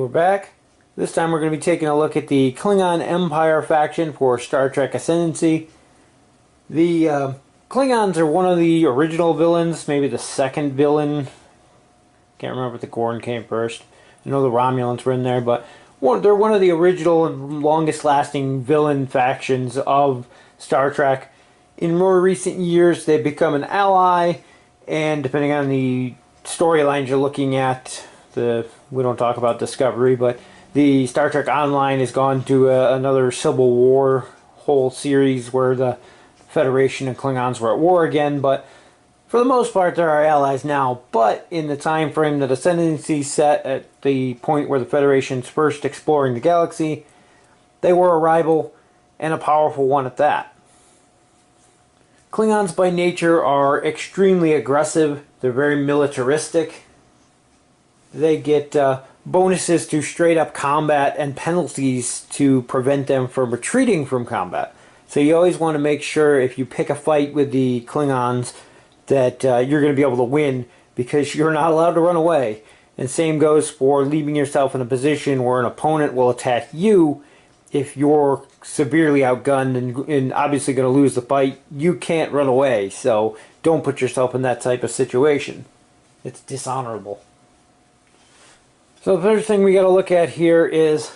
We're back. This time we're going to be taking a look at the Klingon Empire faction for Star Trek Ascendancy. The Klingons are one of the original villains, maybe the second villain. Can't remember if the Gorn came first. I know the Romulans were in there, but they're one of the original and longest lasting villain factions of Star Trek. In more recent years, they've become an ally, and depending on the storylines you're looking at, we don't talk about Discovery, but the Star Trek Online has gone to another Civil War whole series where the Federation and Klingons were at war again, but for the most part they're our allies now. But in the time frame that Ascendancy set at the point where the Federation's first exploring the galaxy, they were a rival, and a powerful one at that. Klingons by nature are extremely aggressive. They're very militaristic. They get bonuses to straight up combat and penalties to prevent them from retreating from combat. So you always want to make sure if you pick a fight with the Klingons that you're going to be able to win, because you're not allowed to run away. And same goes for leaving yourself in a position where an opponent will attack you. If you're severely outgunned and obviously going to lose the fight, you can't run away. So don't put yourself in that type of situation. It's dishonorable. So the first thing we got to look at here is,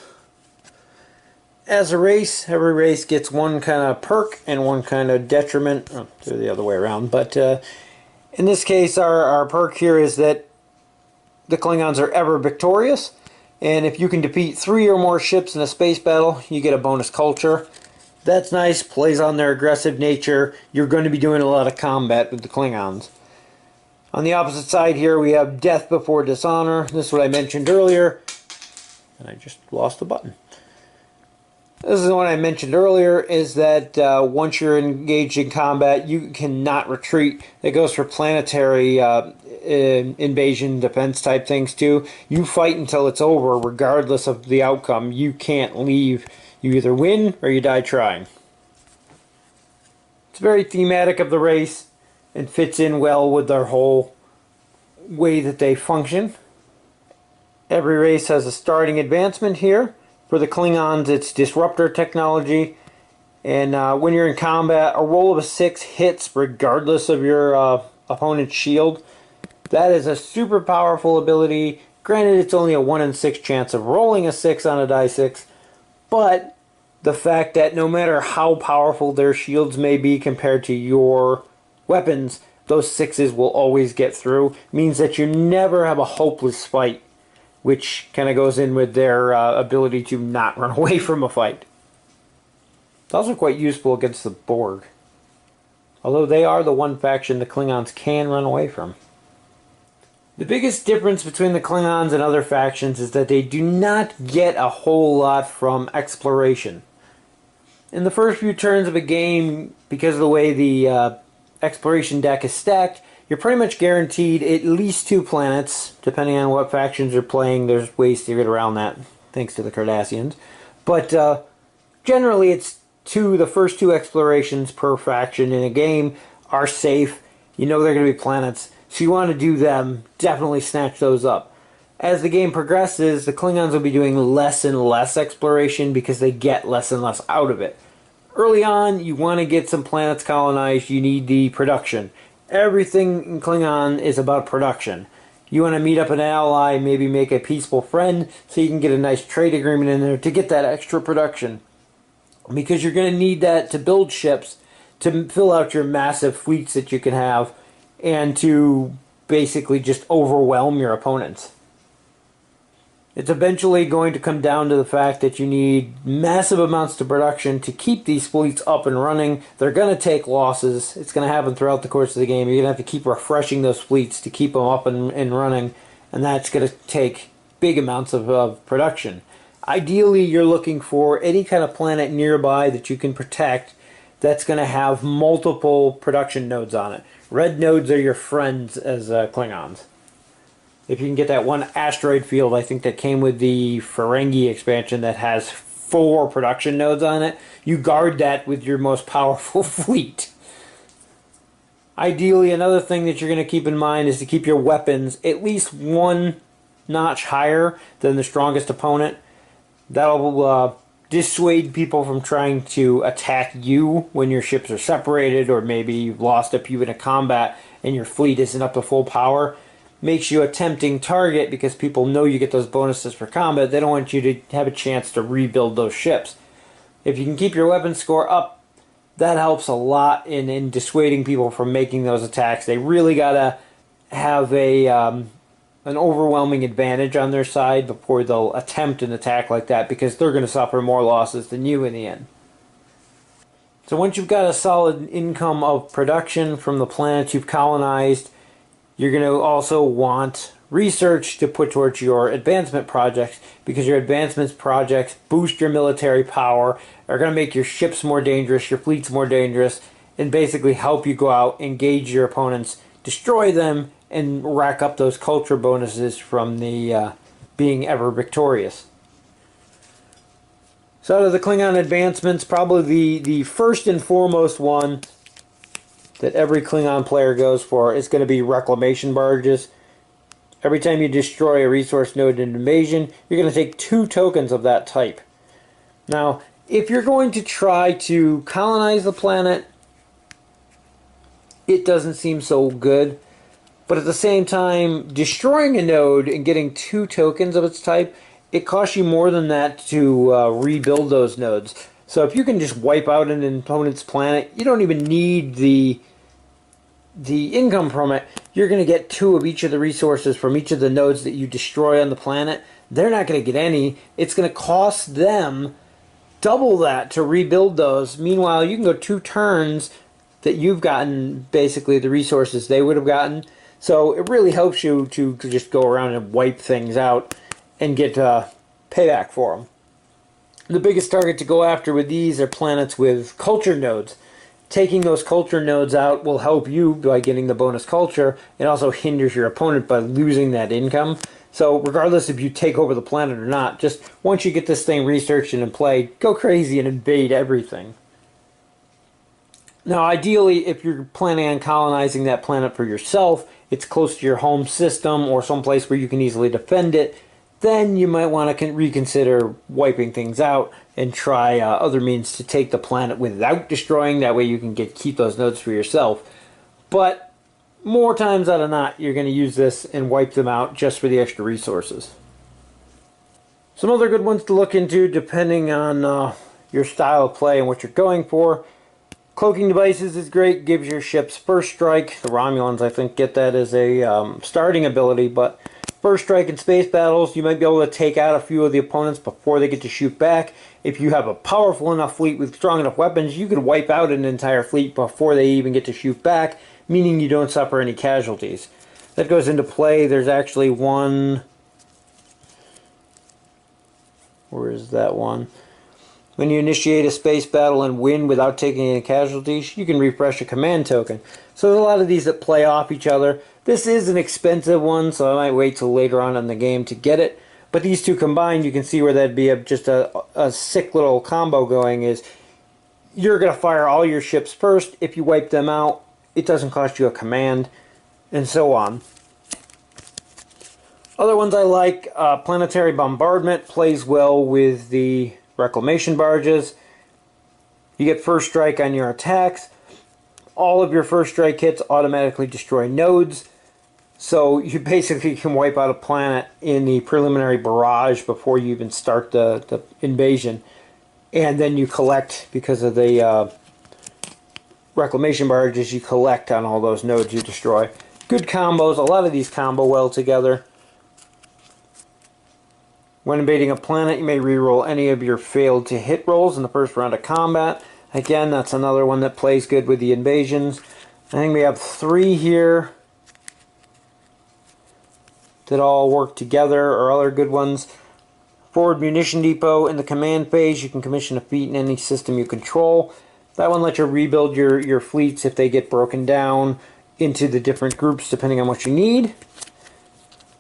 as a race, every race gets one kind of perk and one kind of detriment. Oh, they're the other way around. But in this case, our perk here is that the Klingons are ever victorious. And if you can defeat 3 or more ships in a space battle, you get a bonus culture. That's nice, plays on their aggressive nature. You're going to be doing a lot of combat with the Klingons. On the opposite side here, we have death before dishonor. This is what I mentioned earlier. And I just lost the button. This is what I mentioned earlier, is that once you're engaged in combat, you cannot retreat. That goes for planetary invasion, defense type things too. You fight until it's over, regardless of the outcome. You can't leave. You either win or you die trying. It's very thematic of the race and fits in well with their whole way that they function. Every race has a starting advancement here. For the Klingons, it's disruptor technology, and when you're in combat, a roll of a 6 hits regardless of your opponent's shield. That is a super powerful ability. Granted, it's only a 1 in 6 chance of rolling a 6 on a die 6, but the fact that no matter how powerful their shields may be compared to your weapons, those 6s will always get through, means that you never have a hopeless fight, which kind of goes in with their ability to not run away from a fight. It's also quite useful against the Borg, although they are the one faction the Klingons can run away from. The biggest difference between the Klingons and other factions is that they do not get a whole lot from exploration. In the first few turns of a game, because of the way the exploration deck is stacked, you're pretty much guaranteed at least 2 planets, depending on what factions are playing. There's ways to get around that, thanks to the Cardassians. But generally, it's the first 2 explorations per faction in a game are safe. You know they're going to be planets, so you want to do them. Definitely snatch those up. As the game progresses, the Klingons will be doing less and less exploration because they get less and less out of it. Early on, you want to get some planets colonized. You need the production. Everything in Klingon is about production. You want to meet up an ally, maybe make a peaceful friend, so you can get a nice trade agreement in there to get that extra production. Because you're going to need that to build ships, to fill out your massive fleets that you can have, and to basically just overwhelm your opponents. It's eventually going to come down to the fact that you need massive amounts of production to keep these fleets up and running. They're going to take losses. It's going to happen throughout the course of the game. You're going to have to keep refreshing those fleets to keep them up and running, and that's going to take big amounts of production. Ideally, you're looking for any kind of planet nearby that you can protect that's going to have multiple production nodes on it. Red nodes are your friends as Klingons. If you can get that one asteroid field, I think that came with the Ferengi expansion that has 4 production nodes on it, you guard that with your most powerful fleet. Ideally, another thing that you're going to keep in mind is to keep your weapons at least 1 notch higher than the strongest opponent. That'll dissuade people from trying to attack you when your ships are separated, or maybe you've lost a few in a combat and your fleet isn't up to full power. Makes you a tempting target because people know you get those bonuses for combat. They don't want you to have a chance to rebuild those ships. If you can keep your weapon score up, that helps a lot in dissuading people from making those attacks. They really gotta have an overwhelming advantage on their side before they'll attempt an attack like that, because they're going to suffer more losses than you in the end. So once you've got a solid income of production from the planets you've colonized, you're going to also want research to put towards your advancement projects, because your advancements projects boost your military power, are going to make your ships more dangerous, your fleets more dangerous, and basically help you go out, engage your opponents, destroy them, and rack up those culture bonuses from the being ever victorious. So out of the Klingon advancements, probably the first and foremost one that every Klingon player goes for is going to be reclamation barges. Every time you destroy a resource node in invasion, you're going to take 2 tokens of that type. Now, if you're going to try to colonize the planet, it doesn't seem so good. But at the same time, destroying a node and getting 2 tokens of its type, it costs you more than that to rebuild those nodes. So if you can just wipe out an opponent's planet, you don't even need the income from it. You're going to get 2 of each of the resources from each of the nodes that you destroy on the planet. They're not going to get any. It's going to cost them double that to rebuild those. Meanwhile, you can go 2 turns that you've gotten basically the resources they would have gotten. So it really helps you to just go around and wipe things out and get payback for them. The biggest target to go after with these are planets with culture nodes. Taking those culture nodes out will help you by getting the bonus culture. It also hinders your opponent by losing that income. So regardless if you take over the planet or not, just once you get this thing researched and in play, go crazy and invade everything. Now ideally, if you're planning on colonizing that planet for yourself, it's close to your home system or someplace where you can easily defend it, then you might want to reconsider wiping things out and try other means to take the planet without destroying. That way you can keep those nodes for yourself. But more times out of not, you're going to use this and wipe them out just for the extra resources. Some other good ones to look into depending on your style of play and what you're going for. Cloaking devices is great, gives your ships first strike. The Romulans, I think, get that as a starting ability, but first strike in space battles, you might be able to take out a few of the opponents before they get to shoot back. If you have a powerful enough fleet with strong enough weapons, you can wipe out an entire fleet before they even get to shoot back, meaning you don't suffer any casualties. That goes into play. There's actually one... Where is that one? When you initiate a space battle and win without taking any casualties, you can refresh a command token. So there's a lot of these that play off each other. This is an expensive one, so I might wait till later on in the game to get it. But these two combined, you can see where that'd be just a sick little combo going is you're going to fire all your ships first. If you wipe them out, it doesn't cost you a command, and so on. Other ones I like, planetary bombardment plays well with the reclamation barges. You get first strike on your attacks. All of your first strike hits automatically destroy nodes. So you basically can wipe out a planet in the preliminary barrage before you even start the invasion. And then you collect, because of the reclamation barges, you collect on all those nodes you destroy. Good combos. A lot of these combo well together. When invading a planet, you may reroll any of your failed to hit rolls in the first round of combat. Again, that's another one that plays good with the invasions. I think we have 3 here that all work together, or other good ones. Forward munition depot. In the command phase, you can commission a feat in any system you control. That one lets you rebuild your fleets if they get broken down into the different groups depending on what you need. And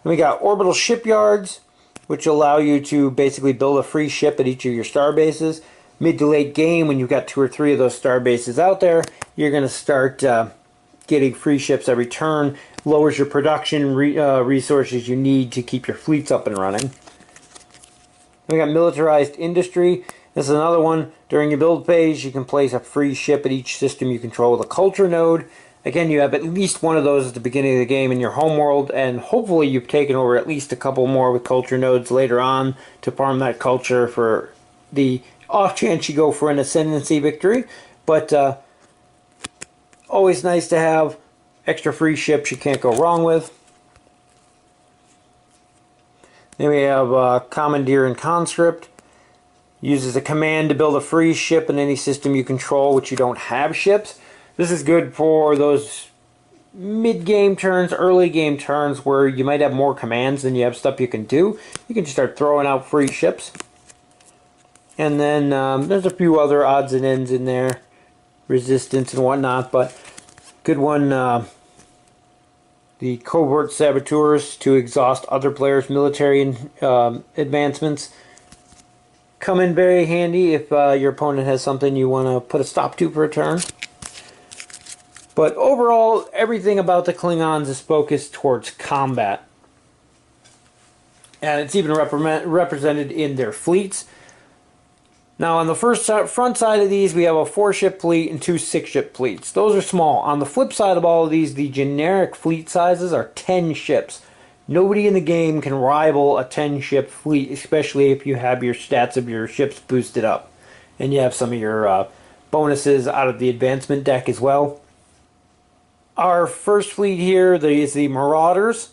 we got orbital shipyards, which allow you to basically build a free ship at each of your star bases. Mid to late game, when you've got 2 or 3 of those star bases out there, you're going to start getting free ships every turn. lowers your production resources you need to keep your fleets up and running. We got militarized industry. This is another one. During your build phase, you can place a free ship at each system you control with a culture node. Again, you have at least one of those at the beginning of the game in your homeworld, and hopefully you've taken over at least a couple more with culture nodes later on to farm that culture for the off chance you go for an Ascendancy victory. But always nice to have extra free ships you can't go wrong with. Then we have Commandeer and Conscript. Uses a command to build a free ship in any system you control which you don't have ships. This is good for those mid-game turns, early game turns where you might have more commands than you have stuff you can do. You can just start throwing out free ships. And then there's a few other odds and ends in there. Resistance and whatnot, but good one. The covert saboteurs to exhaust other players' military advancements come in very handy if your opponent has something you want to put a stop to for a turn. But overall, everything about the Klingons is focused towards combat. And it's even represented in their fleets. Now on the front side of these, we have a 4-ship fleet and 2 6-ship fleets. Those are small. On the flip side of all of these, the generic fleet sizes are 10 ships. Nobody in the game can rival a 10-ship fleet, especially if you have your stats of your ships boosted up. And you have some of your bonuses out of the advancement deck as well. Our first fleet here is the Marauders.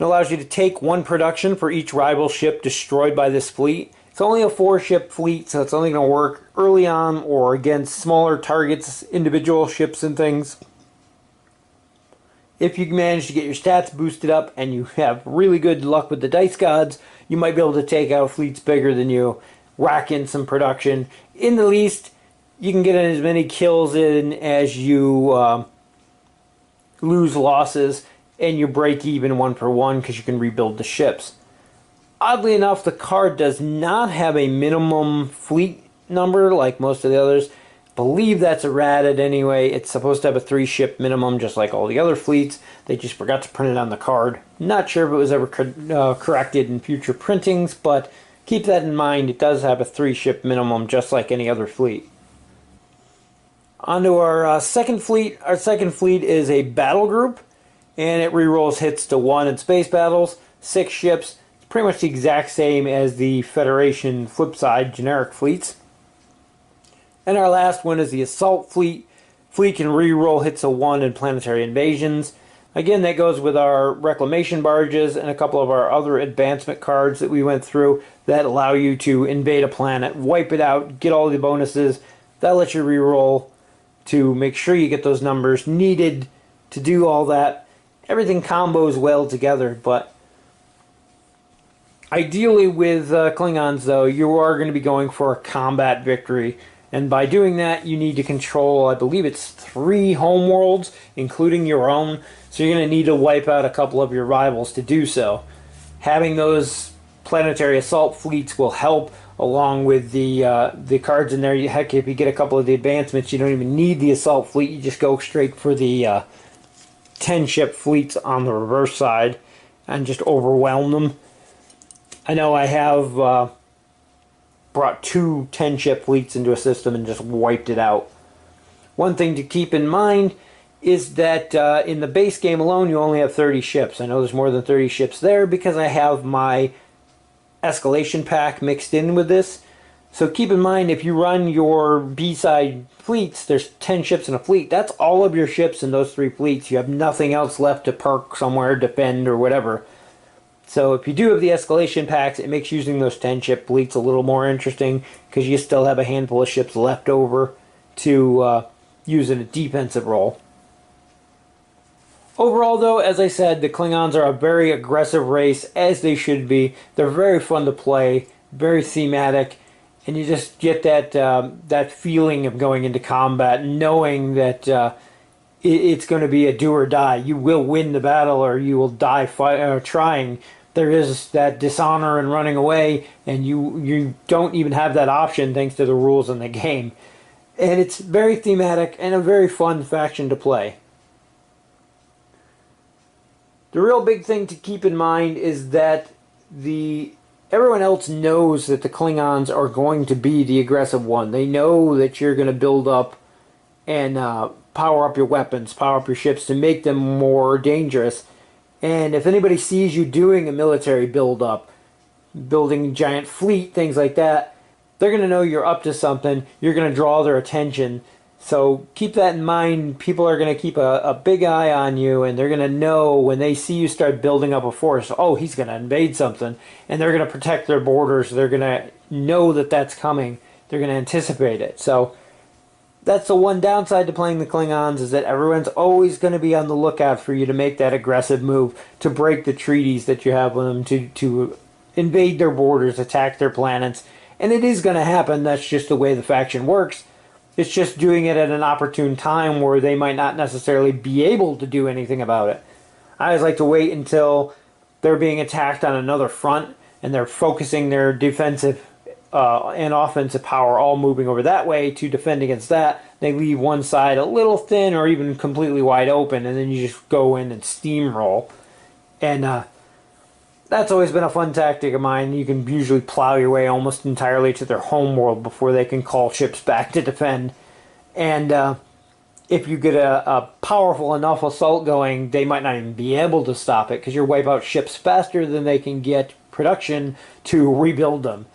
It allows you to take 1 production for each rival ship destroyed by this fleet. It's only a 4-ship fleet, so it's only going to work early on or against smaller targets, individual ships and things. If you manage to get your stats boosted up and you have really good luck with the dice gods, you might be able to take out fleets bigger than you, rack in some production. In the least, you can get as many kills in as you lose losses, and you break even 1 for 1 because you can rebuild the ships. Oddly enough, the card does not have a minimum fleet number like most of the others. I believe that's errated anyway. It's supposed to have a 3-ship minimum just like all the other fleets. They just forgot to print it on the card. Not sure if it was ever corrected in future printings, but keep that in mind. It does have a 3-ship minimum just like any other fleet. On to our second fleet. Our second fleet is a battle group, and it rerolls hits to 1 in space battles, 6 ships. It's pretty much the exact same as the Federation flip side generic fleets. And our last one is the assault fleet. Fleet can reroll hits to 1 in planetary invasions. Again, that goes with our reclamation barges and a couple of our other advancement cards that we went through that allow you to invade a planet, wipe it out, get all the bonuses. That lets you reroll to make sure you get those numbers needed to do all that. Everything combos well together, but ideally with Klingons, though, you are going to be going for a combat victory. And by doing that, you need to control, I believe it's 3 homeworlds, including your own. So you're going to need to wipe out a couple of your rivals to do so. Having those planetary assault fleets will help, along with the cards in there. Heck, if you get a couple of the advancements, you don't even need the assault fleet. You just go straight for the 10-ship fleets on the reverse side and just overwhelm them. I know I have brought 2 10-ship fleets into a system and just wiped it out. One thing to keep in mind is that in the base game alone, you only have 30 ships. I know there's more than 30 ships there because I have my escalation pack mixed in with this. So keep in mind, if you run your B-side fleets, there's 10 ships in a fleet. That's all of your ships in those 3 fleets. You have nothing else left to park somewhere, defend, or whatever. So if you do have the escalation packs, it makes using those 10-ship fleets a little more interesting because you still have a handful of ships left over to use in a defensive role. Overall, though, as I said, the Klingons are a very aggressive race, as they should be. They're very fun to play, very thematic, and you just get that that feeling of going into combat, knowing that it's going to be a do or die. You will win the battle, or you will die trying. There is that dishonor in running away, and you don't even have that option thanks to the rules in the game. And it's very thematic and a very fun faction to play. The real big thing to keep in mind is that everyone else knows that the Klingons are going to be the aggressive one. They know that you're going to build up and power up your weapons, power up your ships to make them more dangerous. And if anybody sees you doing a military build-up, building a giant fleet, things like that, they're going to know you're up to something. You're going to draw their attention. So keep that in mind. People are going to keep a big eye on you, and they're going to know when they see you start building up a force, oh, he's going to invade something, and they're going to protect their borders. They're going to know that that's coming. They're going to anticipate it. So that's the one downside to playing the Klingons, is that everyone's always going to be on the lookout for you to make that aggressive move, to break the treaties that you have with them, to invade their borders, attack their planets. And it is going to happen. That's just the way the faction works. It's just doing it at an opportune time where they might not necessarily be able to do anything about it. I always like to wait until they're being attacked on another front and they're focusing their defensive and offensive power all moving over that way to defend against that. They leave one side a little thin or even completely wide open, and then you just go in and steamroll. And that's always been a fun tactic of mine. You can usually plow your way almost entirely to their home world before they can call ships back to defend. And if you get a powerful enough assault going, they might not even be able to stop it, because you wipe out ships faster than they can get production to rebuild them.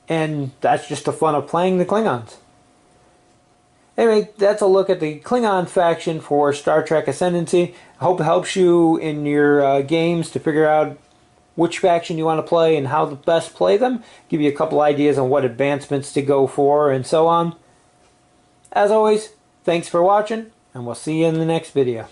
And that's just the fun of playing the Klingons. Anyway, that's a look at the Klingon faction for Star Trek Ascendancy. I hope it helps you in your games to figure out which faction you want to play and how to best play them. Give you a couple ideas on what advancements to go for and so on. As always, thanks for watching, and we'll see you in the next video.